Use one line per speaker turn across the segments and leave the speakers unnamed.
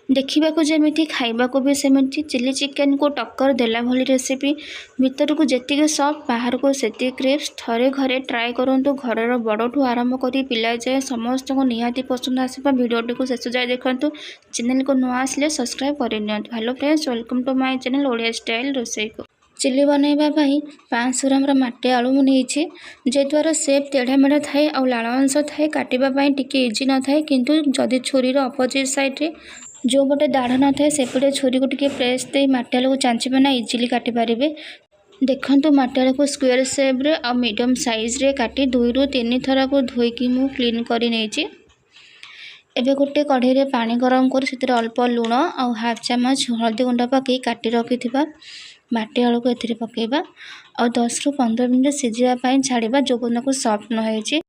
देखा जमी खाइबा भी सेमती चिली चिकेन को टक्कर देला भली रेसिपी भितर को जी सफ्ट बाहर को से क्रिप्स थरे घरे ट्राए करूँ घर बड़ठू आरंभ कर पिला जाए समस्त को निहाती पसंद आसपा भिडियोटी को शेष जाए देखूँ चैनल को नुआ आसिले सब्सक्राइब कर hello friends welcome to my channel Odia style रोसई को चिली बनैबा 500 ग्राम माटी आलू मुझे जेद्वारा सेप तेढ़ा मेढ़ा थाए और लाल अंश थाए काटापी टी इजी न थाए किंतु जदि छुरीर अपोजिट साइड्रे जो पटे दाढ़ न थाए सेपटे छुरी को टी प्रेस दे माटी आलू को चांचिबे ना इजिली काटी पारे। देखंतु माटी आलू को स्क्वायर शेप रे और मीडियम साइज रे काटी 2 ରୁ 3 थरा को धोईकी मु क्लीन करी नेछि। एबे गोटे कढ़ई रे पानी गरम कर सेतिर अल्प लूण और हाफ चम्मच हल्दी गुंड पकई काटी रखिथिबा माटी आलू को एथिरे पकेबा और 10 ରୁ 15 मिनिट सिझिबा पई छाड़ीबा जोगुन को सॉफ्ट न होइछि।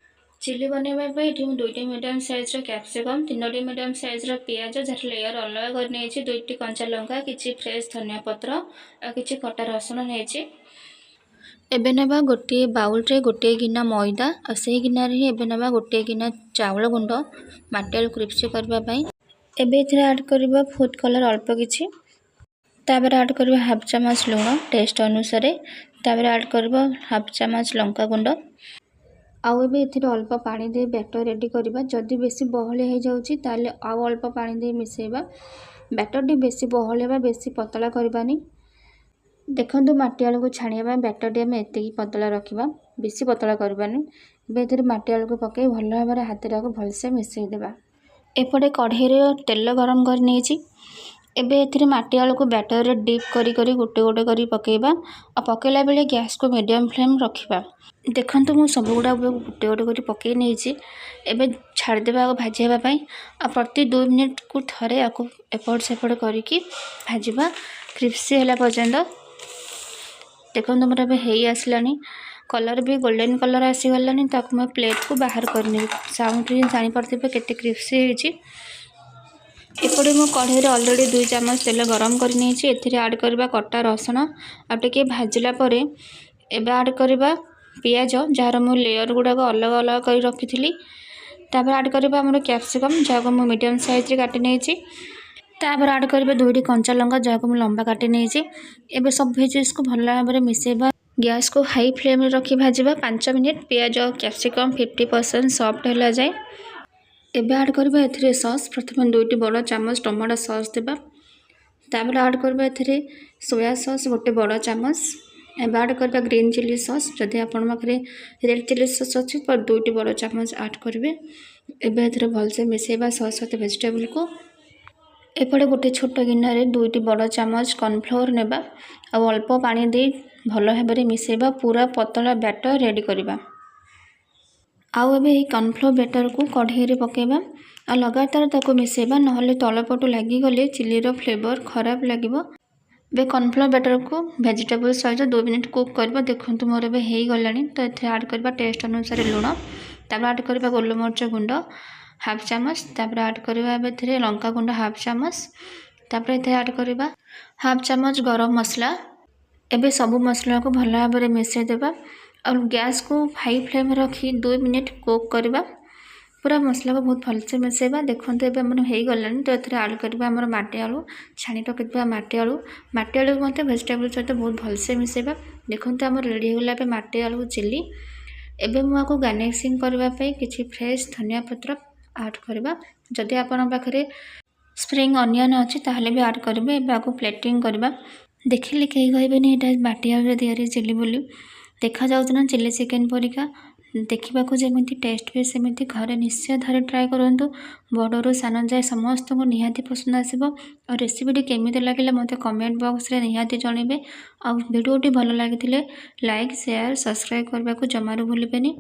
चिली बनैबा पई एठी 2टी मीडियम साइज रो कैप्सिकम 3टी मीडियम साइज रो प्याज जर लेयर अलग कर नेछि 2टी कंचा लंका किछि फ्रेश धनिया पत्र और किछि कटा रसुन नेछि। एबे नेबा गोटे बाउल रे गोटे गिना मैदा और से गिना रे एबे नेबा गोटे गिना चावल गुंड माटी आलू क्रिस्पी करबा पई एबे एथिरे ऐड करबा फूड कलर अल्प किछि तापर ऐड करबा हाफ चम्मच लूण टेस्ट अनुसार तापर ऐड करबा हाफ चम्मच लंका गुंड आउ एबे एथिरे अल्प पानी दे बैटर रेडी करबा जदि बेसी बहले हो जाउची ताले आउ अल्प पानी दे मिसेबा बैटर डी बेसी बहले बा बेसी पतला करबानी। देखंतु माटी आलू को छाणिबा बैटर डी हम एतिकी पतला रखिबा बेसी पतला करबानी। एबे एथिरे माटी आलू को पके भल भाबरे हाथेरा को भलसे मिसेई देबा। एपटे कढ़ई रे तेल गरम कर नेछि एबे एथिरे माटी आलू को बैटर रे डीप करी करी गोटे गोटे करी पकेबा और पकेला बेले गैस को मीडियम फ्लेम रखिबा। देखंतु मु सब गुडा गोटे गोटे करी पके नेछि एबे छाड़ देबा भाजिबा पई आ प्रति 2 मिनिट को थरे आको एपट सेपट करिकी भाजिबा क्रिस्पी होला पर्यंत। देखंतु मोर एबे हेई आसलानी कलर भी गोल्डन कलर आसी गलानी ताको मैं प्लेट को बाहर करनी साउंड रे जानि परथिबे केते क्रिस्पी हेछि। एपटे मु कढ़ई रे ऑलरेडी 2 चम्मच तेल गरम कर नेछि एथिरे ऐड करबा कटा रसुन आ टिके भाजिला परे एबे ऐड करबा पियाज जार मु लेयर गुडा को अलग अलग कर रखिथिली तापर ऐड करबा हमर कैप्सिकम जाको मु मीडियम साइज रे काटि नेछि तापर ऐड करबा 2टी कंचा लंका जाको मु लंबा काटि नेछि। एबे सब वेजेस को भल भाबरे मिसेबा गैस को हाई फ्लेम रे रखी भाजिबा 5 मिनिट पियाज और कैप्सिकम 50% सॉफ्ट होला जाय। एबे ऐड करबा एथिरे सॉस प्रथम 2टी बड़ चम्मच टमाटो सॉस देबा तापर ऐड करबा एथिरे सोया सॉस गोटे बड़ चम्मच एबे ऐड करबा ग्रीन चिली सॉस जदि आपन पाखरे रेड चिली सॉस अछि पर 2टी बड़ चम्मच ऐड करबे। एबे एथिरे भलसे मिसेबा सॉस सते वेजिटेबल को एपटे गोटे छोट गिना रे 2टी बड़ चम्मच कॉर्नफ्लोर नेबा और अल्प पानी दे भल भाबरे मिसेबा पूरा पतला बैटर रेडी करबा। आउ एबे ई कॉर्नफ्लोर बैटर को कढ़ई रे पकेबा आ लगातार ताको मिसेबा नहले तलपटु लागि गले चिली रो फ्लेवर खराब लागिबो। बे कॉर्नफ्लोर बैटर को वेजिटेबल सहित 2 मिनिट कुक करबा। देखंतु मोर एबे हेई गलानी तो एथे ऐड करबा टेस्ट अनुसार लूण तापर ऐड करबा गोलमरिच गुंड हाफ चम्मच तापर ऐड करबा एबे एथे लंका गुंड हाफ चम्मच तापर एथे ऐड करबा हाफ चम्मच गरम मसला। एबे सब मसला को भल भाबरे मिसेई देबा और गैस को हाई फ्लेम रखी 2 मिनिट कुक करबा पूरा मसला को बहुत भलसे मिसेबा। देखंतु एबे हमर हेई गलानी तो एथे ऐड करबा हमर माटी आलू छाणी पकेबा माटी आलू को मते वेजिटेबल सहित बहुत भलसे मिसेबा। देखंतु हमर रेडी होला पे माटी आलू चिली। एबे मु आको गार्निशिंग करबा पई किछि फ्रेश धनिया पत्र ऐड करबा जदि आपन पाखरे स्प्रिंग अनियन अछि ताहले भी ऐड करबे। एबे आको प्लेटिंग करबा देखिले केही कहबेनी एटा माटी आलू रे तयारी चिली बोली देखा जाउछ ना चिली चिकेन परिका देखा जमी टेस्ट भी सेमती घरे निश्चय धरे ट्राए करूँ बड़रू सान जाए समस्त को निहाती पसंद आसब। और रेसिपीटी केमिति लगे मत कमेंट बॉक्स रे निहाती जनइबे। आ वीडियोटी भल लगी लाइक शेयर सब्सक्राइब करने को जमारू भूलिबेनी।